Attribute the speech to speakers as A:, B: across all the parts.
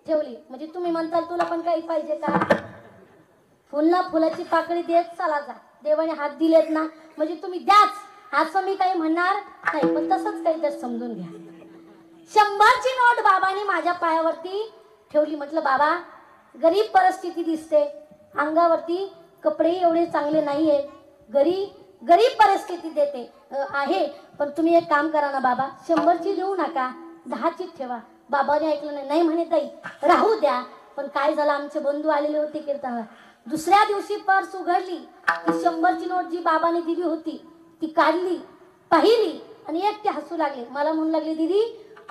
A: ठेवली. म्हणजे तुम्ही म्हणताल तुला पण काही पाहिजे का? फुलना फुलाची पाकळी देत चला जा. देवाने हात दिलेत ना म्हणजे तुम्ही द्याच, असं मी काही म्हणणार नाही. पण तसंच काही तर समजून घ्या. 100ची नोट बाबांनी माझ्या पायावरती ठेवली. म्हटलं बाबा गरीब परिस्थिती दिसते, अंगावरती कपडे एवढे चांगले नाहीये, गरीब परिस्थिती देते आहे, पण तुम्ही एक काम करा ना बाबा, 100ची देऊ नका, 10ची ठेवा. बाबाने ऐकलं नाही. नाही म्हणे ताई राहू द्या. पण काय झालं, आमचे बंधू आलेले होते कीर्तनाला. दुसऱ्या दिवशी पर्स उघडली की 100ची नोट जी बाबाने दिली होती ती काढली, पाहिली आणि एकटे हसू लागले. मला म्हणू लागले दीदी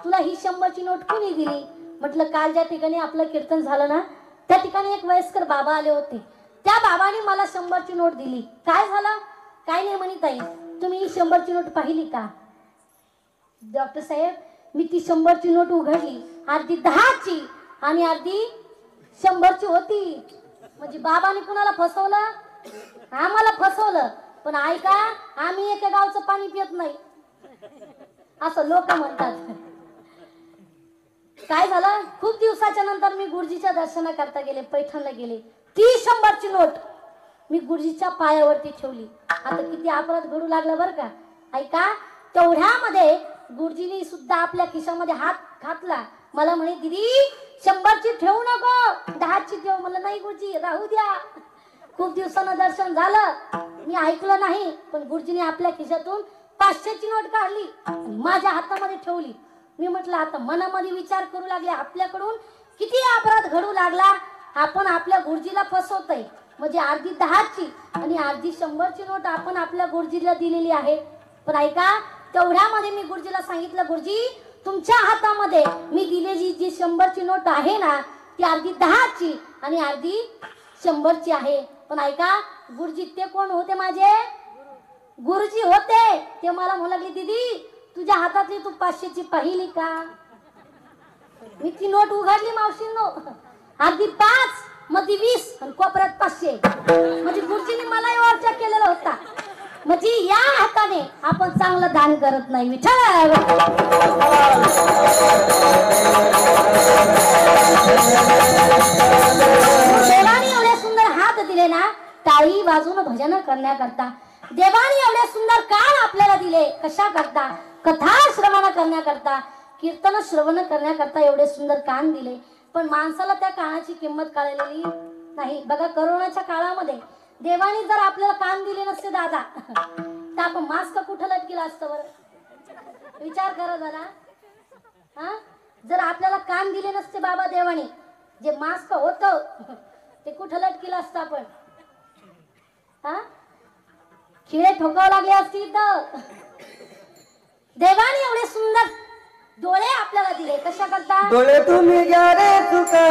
A: तुला ही 100ची नोट कोणी दिली? म्हटलं काल ज्या ठिकाणी आपलं कीर्तन झालं ना त्या ठिकाणी एक वयस्कर बाबा आले होते, त्या बाबाने मला 100ची नोट दिली. काय झालं? काय नाही म्हणे ताई तुम्ही ही 100ची नोट पाहिली का? डॉक्टर साहेब मी ती 100ची नोट उघडली, अर्धी 10ची आणि अर्धी 100ची होती. म्हणजे बाबाने कुणाला फसवलं? आम्हाला फसवलं. पण ऐका आम्ही एका गावचं पाणी पित नाही असं लोक म्हणतात. काय झालं, खूप दिवसाच्या नंतर मी गुरुजीच्या दर्शनाकरता गेले, पैठणला गेले. ती 100ची नोट मी गुरुजीच्या पायावरती ठेवली. आता किती अपराध घडू लागला बरं का. ऐका तेवढ्यामध्ये गुरुजींनी सुद्धा आपल्या खिशामध्ये हात घातला. मला म्हणे दीदी 100ची ठेवू नको, 10ची ठेव. म्हणलं नाही गुरुजी राहू द्या. खूप दिवसानं दर्शन झालं, मी ऐकलं नाही. पण गुरुजींनी आपल्या खिशातून 500ची नोट काढली आणि माझ्या हातामध्ये ठेवली. मी म्हटलं आता मनामध्ये विचार करू लागले आपल्याकडून किती अपराध घडू लागला. आपण आपल्या गुरुजीला फसवतोय. म्हणजे अर्धी 10ची आणि अर्धी 100ची नोट आपण आपल्या गुरुजीला दिलेली आहे. पण ऐका तेवढ्यामध्ये मी गुरुजीला सांगितलं गुरुजी तुमच्या हातामध्ये मी दिलेली जी 100ची नोट आहे ना ती अर्धी 10ची आणि अर्धी 100ची आहे. पण ऐका गुरुजी ते कोण होते? माझे गुरुजी होते. ते मला म्हणू लागले दीदी तुझ्या हातातली तू 500ची पाहिली का? मी ती नोट उघडली मावशींनो, अर्धी 5 मध्ये 20 आणि कोपऱ्यात 500. म्हणजे गुरुजींनी मला ओरचा केलेला होता. म्हणजे या हाताने आपण चांगलं दान करत नाही. विठ्ठल देवाने एवढे सुंदर हात दिले ना टाळी वाजून भजन करण्याकरता. देवाने एवढे सुंदर कान आपल्याला दिले कशा करता? कथा श्रवण करण्याकरता, कीर्तन श्रवण करण्याकरता एवढे सुंदर कान दिले. पण माणसाला त्या कानाची किंमत कळलेली नाही. बघा करोनाच्या काळामध्ये देवाने जर आपल्याला कान दिले नसते दादा तर आपण मास्क कुठं लटकेला असतं बरं? विचार करा जरा. हा जर आपल्याला कान दिले नसते बाबा देवाने, जे मास्क होत ते कुठं लटकेलं असतं आपण? हा खिळे ठोकावं लागले असती तर. देवाने एवढे सुंदर डोळे आपल्याला दिले कशा करता?
B: डोळे तुम्ही घ्या रे तुका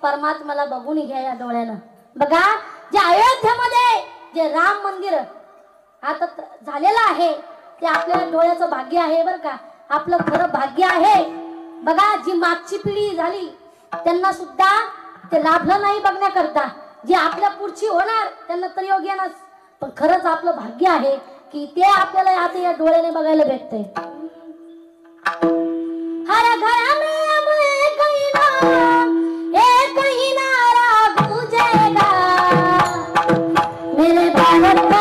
A: परमात्म्याला बघून घ्या या डोळ्यानं. बघा जे अयोध्येमध्ये जे राम मंदिर आता झालेलं आहे ते आपल्या डोळ्याचं भाग्य आहे बरं का. आपलं खरं भाग्य आहे. बघा जी मागची पिढी झाली त्यांना सुद्धा ते लाभलं नाही बघण्याकरता. जी आपल्या पुढची होणार त्यांना तर योग्य नस. पण खरंच आपलं भाग्य आहे की ते आपल्याला आता या डोळ्याने बघायला भेटतंय. हर घर में अब एक ही नारा गूंजेगा, मेरे भारत का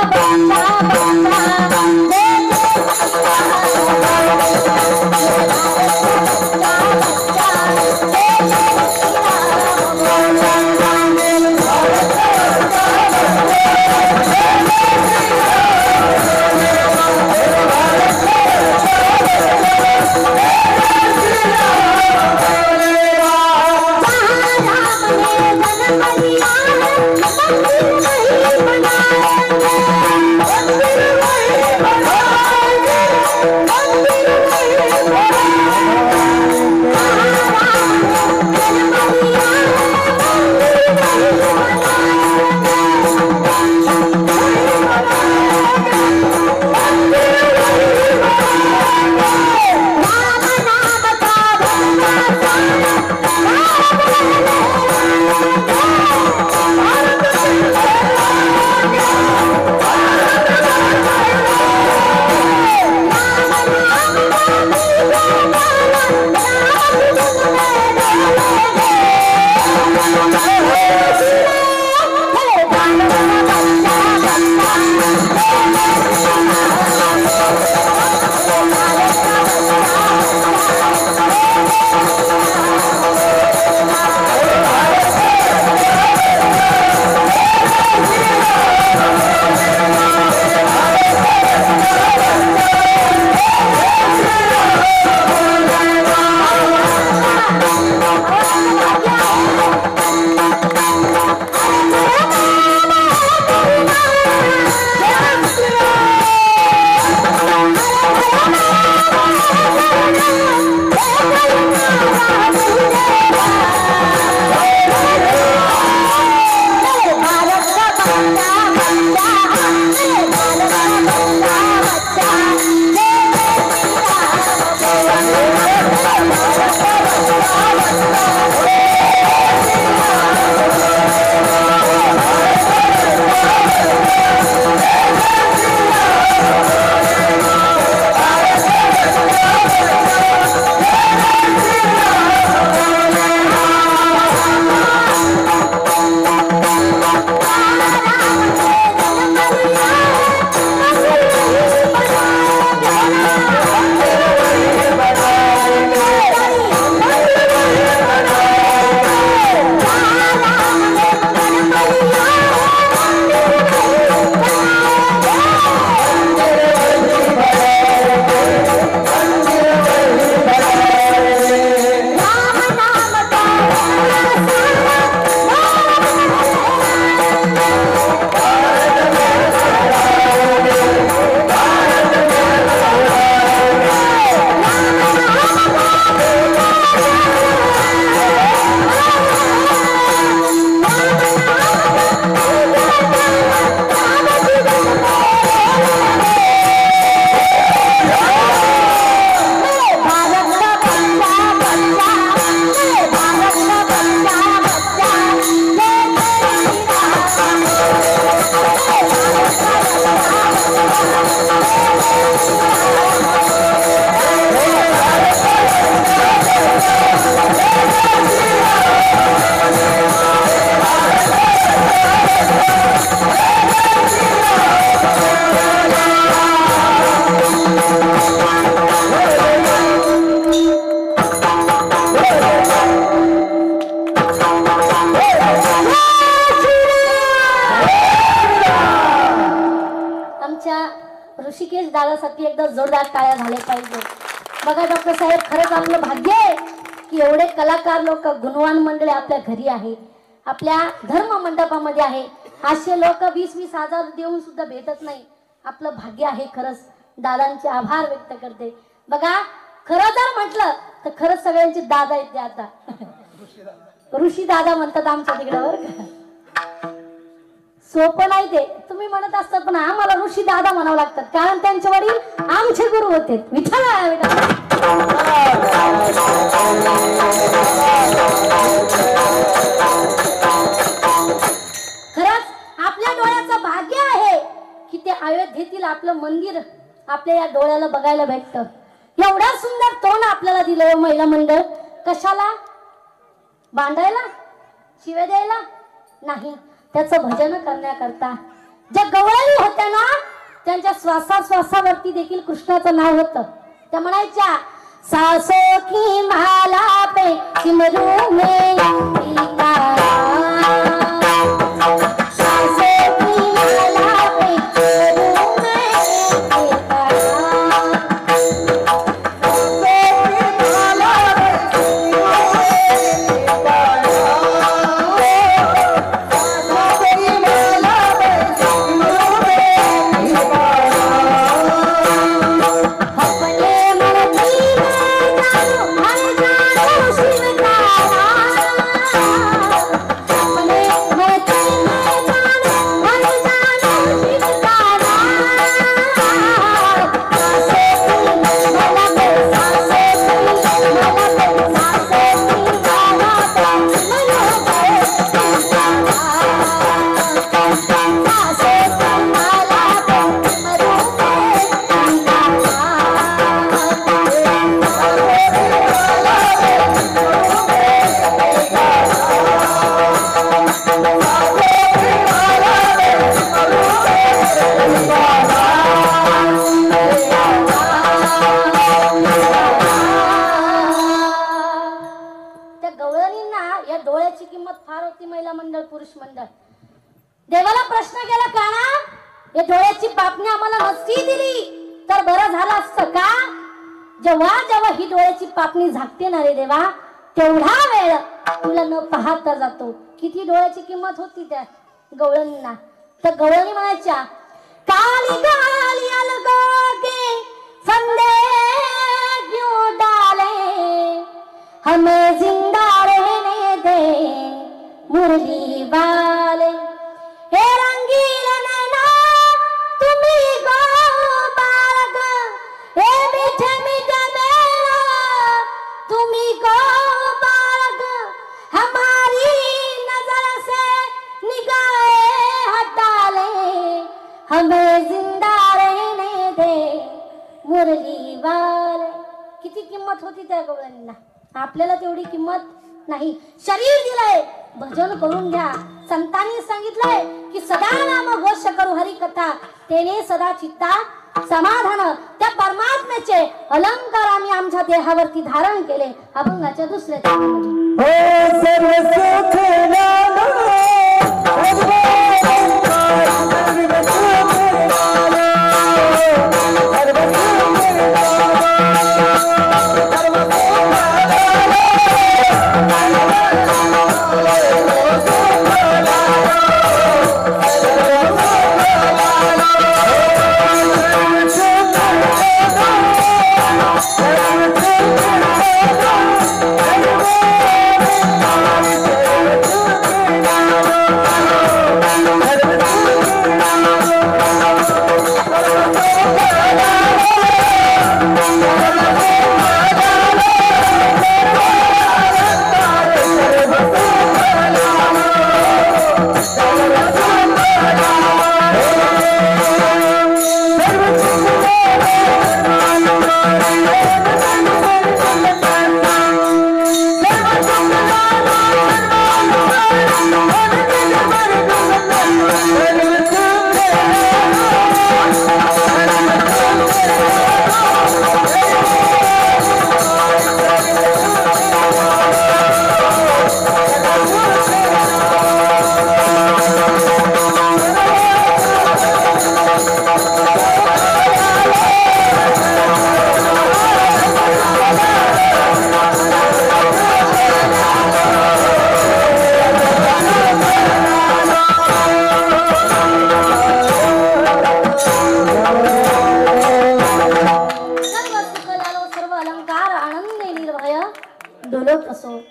A: बच्चा ऋषिकेश दादासाठी एकदा जोरदार टाळ्या झाल्या पाहिजे. बघा डॉक्टर साहेब, खरंच आपलं भाग्य आहे की एवढे कलाकार लोक, गुणवान मंडळी आपल्या घरी आहे, आपल्या धर्म मंडपामध्ये आहे. असे लोक 20-20 हजार देऊन सुद्धा भेटत नाही. आपलं भाग्य आहे. खरंच दादांचे आभार व्यक्त करते. बघा, खरं जर म्हटलं तर खरंच सगळ्यांचे दादा आहेत ते आता ऋषी दादा म्हणतात आमच्या तिकडे. बरं का, सोपं नाही ते. तुम्ही म्हणत असतात पण आम्हाला ऋषी दादा म्हणावं लागतात, कारण त्यांचे वडील आमचे गुरु होते. विठ्ठल खरंच आपल्या डोळ्याचं भाग्य आहे की ते अयोध्येतील आपलं मंदिर आपल्या या डोळ्याला बघायला भेटतं. एवढा सुंदर तोंड आपल्याला दिलंय महिला मंडळ. कशाला? बांधायला, शिवे द्यायला नाही, त्याचं भजन करण्याकरता. ज्या गवळणी होत्या ना त्यांच्या श्वासावरती देखील कृष्णाचं नाव होतं. त्या म्हणायच्या सासो की माला पे सिमरू में देवाला प्रश्न केला काना या डोळ्याची पापणी आम्हाला नसती दिली तर बरं झालं असतं का. जेव्हा जेव्हा ही डोळ्याची पापणी झाकते ना रे देवा तेवढा वेळ तुला न पाहता जातो. किती डोळ्याची किंमत होती त्या गवळणींना. तर गवळणी म्हणायच्या काली काली अलगोगे फंदे क्यों डाले हमें जिंदा रहने दे मुरली वाले हे रंगील नैना तुम्ही को बालक हे मीठे मीठे नैना तुम्ही को बालक हमारी नजर से निगाहें हटा ले हमें जिंदा रहने दे मुरली वाले. किती किंमत होती त्या गवळणींना. आपल्याला तेवढी किंमत नाही. शरीर दिलंय भजन करून घ्या. संतांनी सांगितलंय की सदा नाम घोष करू हरी कथा तेने सदा चित्ता समाधान. त्या परमात्म्याचे अलंकार आम्ही आमच्या देहावरती धारण केले. अभंगाच्या दुसऱ्या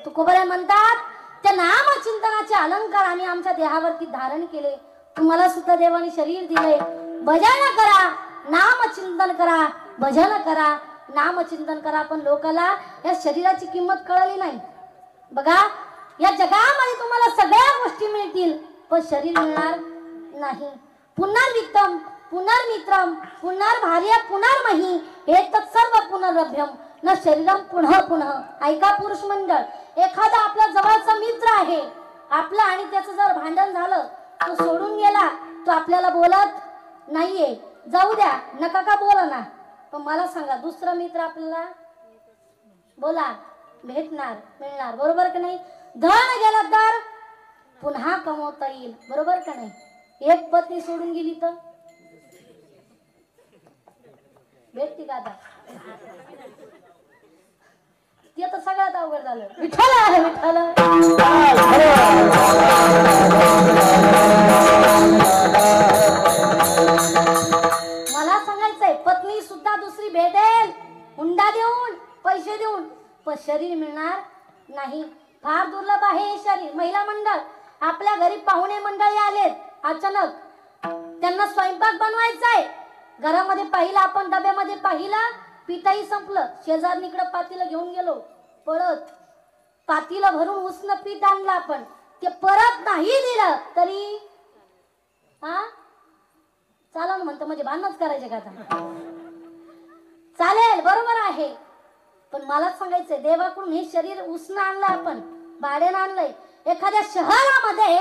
A: तुकोबरे म्हणतात त्या नामचिंतनाचे अलंकार आणि आमच्या देहावरती धारण केले. तुम्हाला सुद्धा देवाने शरीर दिले. भजन करा, नामचिंतन करा, भजन करा, नामचिंतन करा. पण लोकाला या शरीराची किंमत कळली नाही. बघा या जगामध्ये तुम्हाला सगळ्या गोष्टी मिळतील पण शरीर मिळणार नाही. पुनर्वित्तम पुनर्मित्रम पुनर्भार्य पुनर्मही एतत् सर्व पुनर्लभ्यम न शरीरम पुनः पुनः। ऐका पुरुष मंडळ, एखादा आपला जवळचा मित्र आहे आपला आणि त्याचं जर भांडण झालं, तो सोडून गेला, तो आपल्याला बोलत नाहीये, जाऊ द्या नका का बोला ना, पण मला सांगा दुसरा मित्र आपल्याला बोला भेटणार मिळणार, बरोबर का नाही? धन गेलं तर पुन्हा कमवता येईल, बरोबर का नाही? एक पत्नी सोडून गेली तर भेटती का आता? ते तर सगळ्यात अवघड झालं. विठ्ठल आहे विठ्ठल. मला सांगायचंय पत्नी सुद्धा दुसरी भेटेल, हुंडा देऊन पैसे देऊन, पण शरीर मिळणार नाही. फार दुर्लभ आहे हे शरीर. महिला मंडळ, आपल्या घरी पाहुणे मंडळी आलेत अचानक, त्यांना स्वयंपाक बनवायचा आहे. घरामध्ये पाहिलं आपण, डब्यामध्ये पाहिलं पिठाही संपलं, शेजारणीकडे पातीला घेऊन गेलो, पळत पातीला भरून उष्ण पीठ आणलं आपण, ते परत नाही दिलं तरी हा चालन म्हणतो, म्हणजे भांडणच करायचे का आता? चालेल बरोबर आहे, पण मला सांगायचंय देवाकडून हे शरीर उष्ण आणलं आपण, भाड्यानं आणलंय. एखाद्या शहरामध्ये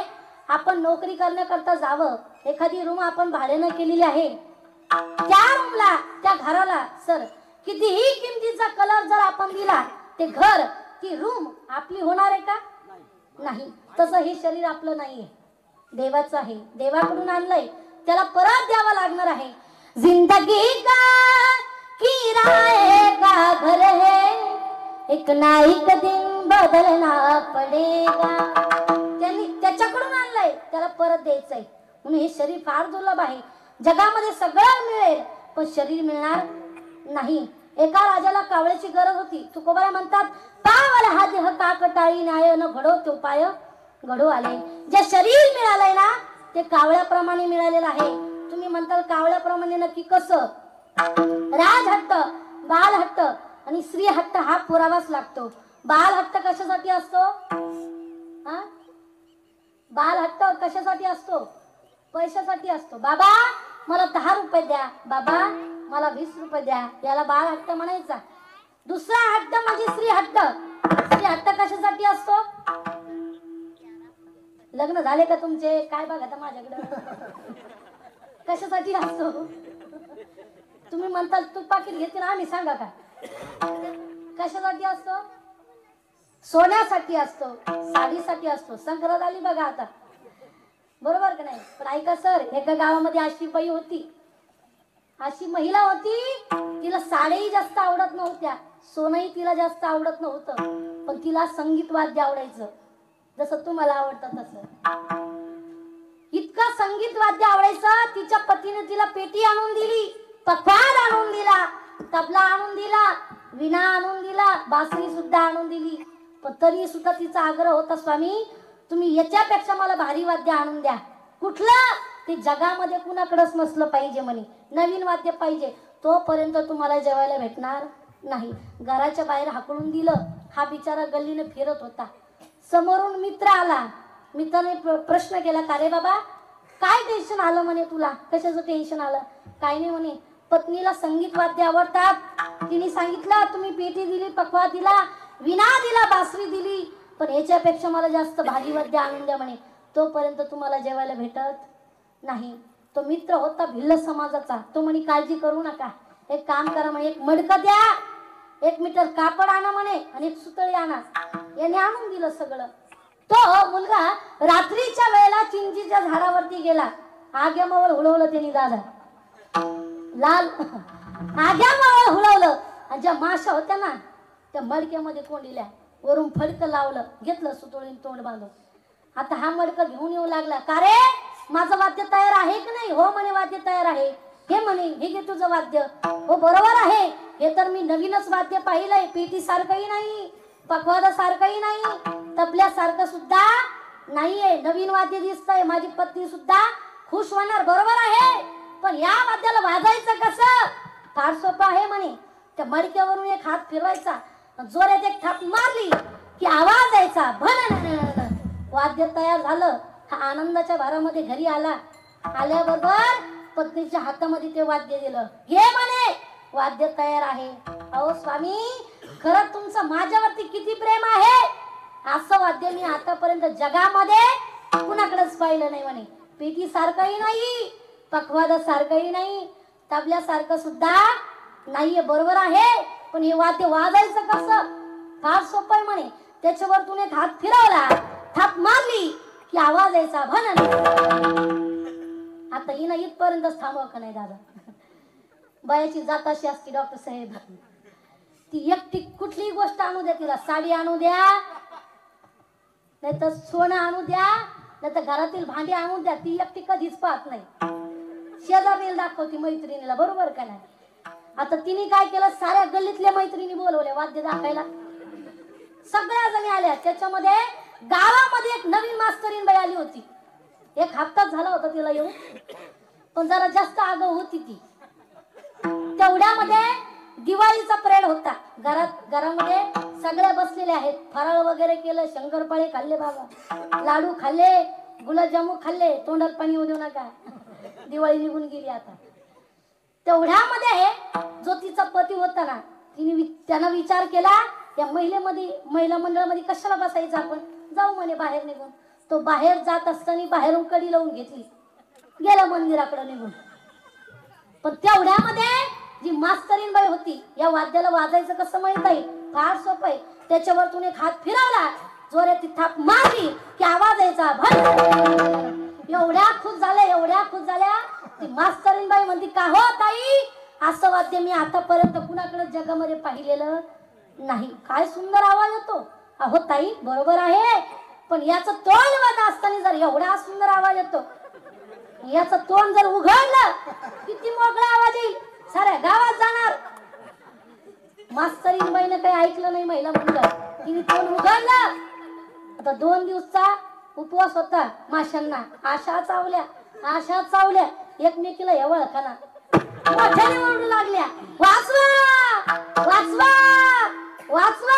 A: आपण नोकरी करण्याकरता जावं, एखादी रूम आपण भाड्यानं केलेली आहे, त्या रूमला त्या घराला सर कितीही किमतीचा कलर जर आपण दिला, ते घर ती रूम आपली होणार आहे का? नाही. तसं हे शरीर आपलं नाहीये, देवाचं आहे, देवाकडून आणलंय, त्याला परत द्यावं लागणार आहे. जिंदगी का किराए का घर है, एक ना एक दिन बदलना पडेगा. त्यांनी त्याच्याकडून आणलंय, त्याला परत द्यायचंय. म्हणून हे शरीर फार दुर्लभ आहे. जगामध्ये सगळं मिळेल पण शरीर मिळणार नाही. एका राजाला कावळ्याची गरज होती. तुकोबाला म्हणतात, पावला हा देह काकटाळी न्याय न घडो तो पाय घडो आले. जे शरीर मिळालंय ना ते कावळ्याप्रमाणे मिळालेलं आहे. तुम्ही म्हणताल कावळ्याप्रमाणे नक्की कसं? राजहट्ट, बालहट्ट आणि स्त्री हट्ट हा पुरावाच लागतो. बालहट्ट कशासाठी असतो? बालहट्ट कशासाठी असतो? पैशासाठी असतो. बाबा मला 10 रुपये द्या, बाबा मला 20 रुपये द्या, याला बालहट्ट म्हणायचा. दुसरा हट्ट म्हणजे स्त्री हट्ट. स्त्री हट्ट कशासाठी असतो? लग्न झाले का तुमचे? काय बघा आता माझ्याकडे. कशासाठी असतो? तुम्ही म्हणताल तू पाकिट घेते ना, आम्ही सांगा का कशासाठी असतो? सोन्यासाठी असतो, साडीसाठी असतो. संक्रांत आली बघा आता, बरोबर का नाही? पण ऐका सर, एका गावामध्ये अशी बाई होती, अशी महिला होती, तिला साड्याही जास्त आवडत नव्हत्या, सोनंही तिला जास्त आवडत नव्हतं, पण तिला संगीत वाद्य आवडायचं, जसं तुम्हाला आवडतं तसं. इतकं संगीत वाद्य आवडायचं, तिच्या पतीने तिला पेटी आणून दिली, पखवाज आणून दिला, तबला आणून दिला, विणा आणून दिला, बासरी सुद्धा आणून दिली. पण तरी सुद्धा तिचा आग्रह होता, स्वामी तुम्ही याच्यापेक्षा मला भारी वाद्य आणून द्या. कुठलं? ते जगामध्ये कुणाकडेच नसलं पाहिजे म्हणे, नवीन वाद्य पाहिजे. तोपर्यंत तुम्हाला जेवायला भेटणार नाही. घराच्या बाहेर हाकलून दिलं. हा बिचारा गल्लीने फिरत होता. समोरून मित्र आला. मित्राने प्रश्न केला, का रे बाबा काय टेन्शन आलं म्हणे तुला? कशाचं टेन्शन आलं? काय नाही म्हणे, पत्नीला संगीत वाद्य आवडतात, तिने सांगितलं तुम्ही पेटी दिली, पखवा दिला, विणा दिला, बासरी दिली, पण याच्यापेक्षा मला जास्त भारी वाद्य आणून द्या म्हणे, तोपर्यंत तुम्हाला जेवायला भेटत नाही. तो मित्र होता भिल्ल समाजाचा. तो म्हणे काळजी करू नका, एक काम करा म्हणे, एक मडकं द्या, 1 मीटर कापड आणा म्हणे आणि एक सुतळी आणा. याने आणून दिलं सगळं. तो मुलगा रात्रीच्या वेळेला चिंचीच्या झाडावरती गेला. आग्यामावळ हुळवलं त्यांनी, दादा लाल आग्यामावळ हुळवलं, आणि ज्या माशा होत्या ना त्या मडक्यामध्ये कोंडिल्या, वरून फडकं लावलं, घेतलं सुतळीन तोंड बांधून. आता हा मडकं घेऊन येऊ लागला. का रे माझं वाद्य तयार आहे की नाही? हो म्हणे वाद्य तयार आहे. हे म्हणे हे घे तुझं वाद्य. हो बरोबर आहे, हे तर मी नवीनच वाद्य पाहिलंय, पेटी सारखंही नाही, पखवादा सारखंही नाही, तबल्यासारखं सुद्धा नाहीये, नवीन वाद्य दिसतंय. माझी पत्नी सुद्धा खुश होणार, बरोबर आहे, पण या वाद्याला वाजायचं कसं? फार सोपं आहे म्हणे. त्या मडक्यावरून एक हात फिरवायचा, जोरात एक थाप मारली की आवाज यायचा, भन, वाद्य तयार झालं. हा आनंदाच्या भारामध्ये घरी आला. आल्याबरोबर पत्नीच्या हातामध्ये ते वाद्य दिलं. हे म्हणे वाद्य तयार आहे. अहो स्वामी, खरं तुमचं माझ्यावरती किती प्रेम आहे. असं वाद्य मी आतापर्यंत जगामध्ये कुणाकडेच पाहिलं नाही म्हणे. पेटी सारखंही नाही, पखवादा सारखंही नाही, तबल्यासारखं सुद्धा नाहीये. बरोबर आहे, पण हे वाद्य वाजायचं कसं? फार सोपं आहे म्हणे. त्याच्यावर तूने एक हात फिरवला, थाप मारली की आवाज यायचा भन. आता हिनं इथपर्यंतच थांबव का नाही दादा? बायाची जात अशी असते डॉक्टर साहेब, ती एकटी कुठलीही गोष्ट आणू द्या, तिला साडी आणू द्या, नाही तर सोनं आणू द्या, नाही तर घरातील भांडी आणू द्या, ती एकटी कधीच पाहत नाही. शेजारीला दाखवती मैत्रिणीला. बरोबर का नाही? आता तिने काय केलं, साऱ्या गल्लीतल्या मैत्रिणी बोलवल्या वाद्य दाखवायला. सगळ्या जणी आल्या. त्याच्यामध्ये गावामध्ये एक नवीन मास्तरीन बाई आली होती. एक हप्ताच झाला होता तिला येऊन, पण जरा जास्त आगाऊ होती ती. तेवढ्यामध्ये दिवाळीचा परेड होता. घरामध्ये सगळे बसलेले आहेत. फराळ वगैरे केलं, शंकरपाळे खाल्ले बाबा, लाडू खाल्ले, गुलाबजामू खाल्ले. तोंडात पाणी येऊ देऊ नका, दिवाळी निघून गेली आता. तेवढ्यामध्ये जो तिचा पती होता ना, त्यानं विचार केला, या महिला मंडळामध्ये कशाला बसायचं, आपण जाऊ म्हणे बाहेर निघून. तो बाहेर जात असताना बाहेरून कडी लावून घेतली, गेला मंदिराकडे निघून. पण तेवढ्यामध्ये जी मास्तरीन बाई होती, या वाद्याला वाजायचं कसं माहित आहे? फार सोपं आहे. त्याच्यावर तूने एक हात फिरवला, जोरात ती थाप मारली की आवाज यायचा भन. एवढ्या खुश झाल्या ती मास्तरीन बाई म्हणती, का हो ताई, असं वाद्य मी आतापर्यंत कुणाकडे जगामध्ये पाहिलेलं नाही. काय सुंदर आवाज येतो. अहो ताई, बरोबर आहे, पण याचं तोंड वाजत असताना जर एवढा सुंदर आवाज येतो, याचं तोंड जर उघडलं किती मोकळा आवाज येईल, साऱ्या गावात जाणार. मास्तरीन बाईनं काही ऐकलं नाही. महिला मंडळ तिने तोंड उघडलं. आता 2 दिवसचा उपवास होता माशांना. आशा चावल्या एकमेकीला या वळखाना मोठ्याने ओरडू लागल्या, वाचवा वाचवा वाचवा.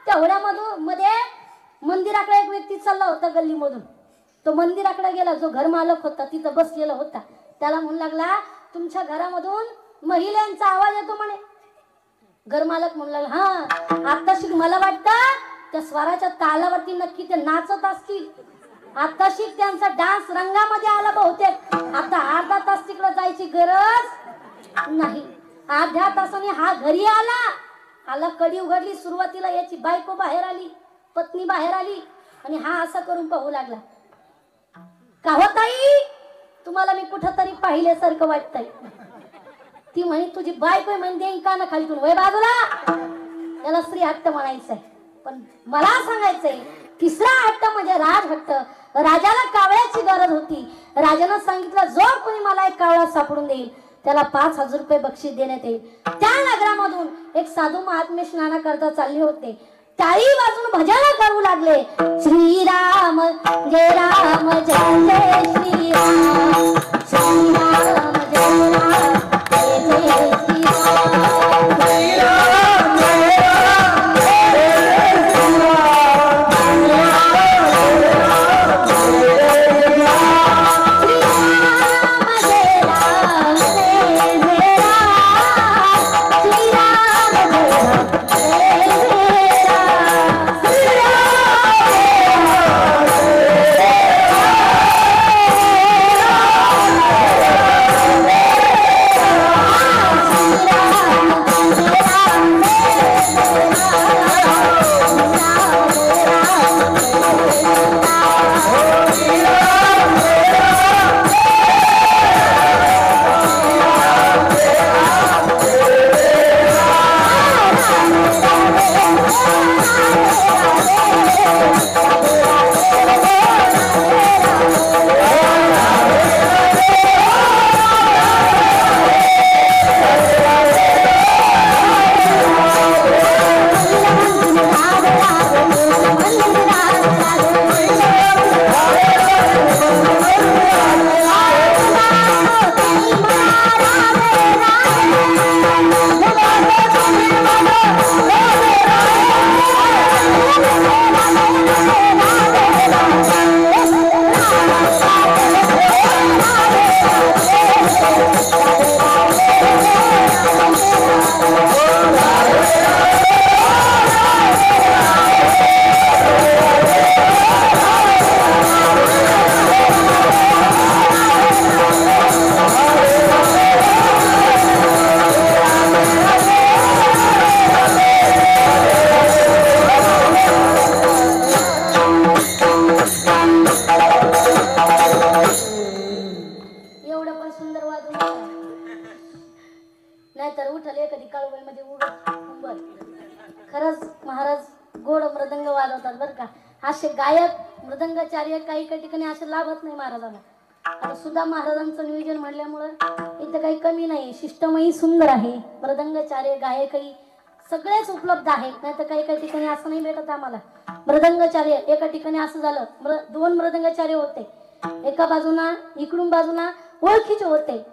A: तेवढ्यामधून मध्ये मंदिराकडे एक व्यक्ती चालला होता गल्लीमधून. तो मंदिराकडे गेला. जो घर मालक होता तिथं बसलेला होता, त्याला म्हणू लागला, तुमच्या घरामधून महिलांचा आवाज येतो म्हणे. घर मालक म्हणू लागला, हा आताशी मला वाटतं त्या स्वराच्या तालावरती नक्की ते नाचत असतील. आताशी त्यांचा डान्स रंगामध्ये आला बहुतेक. आता अर्धा तास तिकडे जायची गरज नाही. अर्ध्या तासाने हा घरी आला, कडी उघडली. सुरुवातीला याची बायको बाहेर आली, पत्नी बाहेर आली, आणि हा असा करून पाहू लागला, का हो ताई, तुम्हाला मी कुठंतरी पाहिल्यासारखं वाटतंय. ती म्हणे, तुझी बायको म्हणजे देईन का ना खाली तुला, वय बाजूला. त्याला स्त्री हट्ट म्हणायचंय. पण मला सांगायचंय, तिसरा हट्ट म्हणजे राजहट्ट. राजाला कावळ्याची गरज होती. राजानं सांगितलं, जो कोणी मला एक कावळा सापडून देईल त्याला 5000 रुपये बक्षीस देण्यात येईल. त्या नगरामधून एक साधू महात्मे स्नान करता चालले होते. टाळी वाजून भजन करू लागले, श्रीराम जय राम जय जय श्रीराम, श्रीराम जय राम जय जय श्रीराम, श्रीराम जय राम जय जय श्रीराम, नाहीतर उठल एखादी काळूबाई मध्ये उभं. खरंच महाराज गोड मृदंग वाजवतात बरं का. असे गायक मृदंगाचार्य काही काही ठिकाणी असे लाभत नाही महाराजांना. आता सुद्धा महाराजांचं नियोजन म्हणल्यामुळं इथं काही कमी नाही. शिष्टमयी सुंदर आहे. मृदंगाचार्य गायकही सगळेच उपलब्ध आहेत. नाही तर काही काही ठिकाणी असं नाही भेटत आम्हाला. मृदंगाचार्य एका ठिकाणी असं झालं, दोन मृदंगाचार्य होते. एका बाजूला इकडून बाजूला ओळखीचे होते.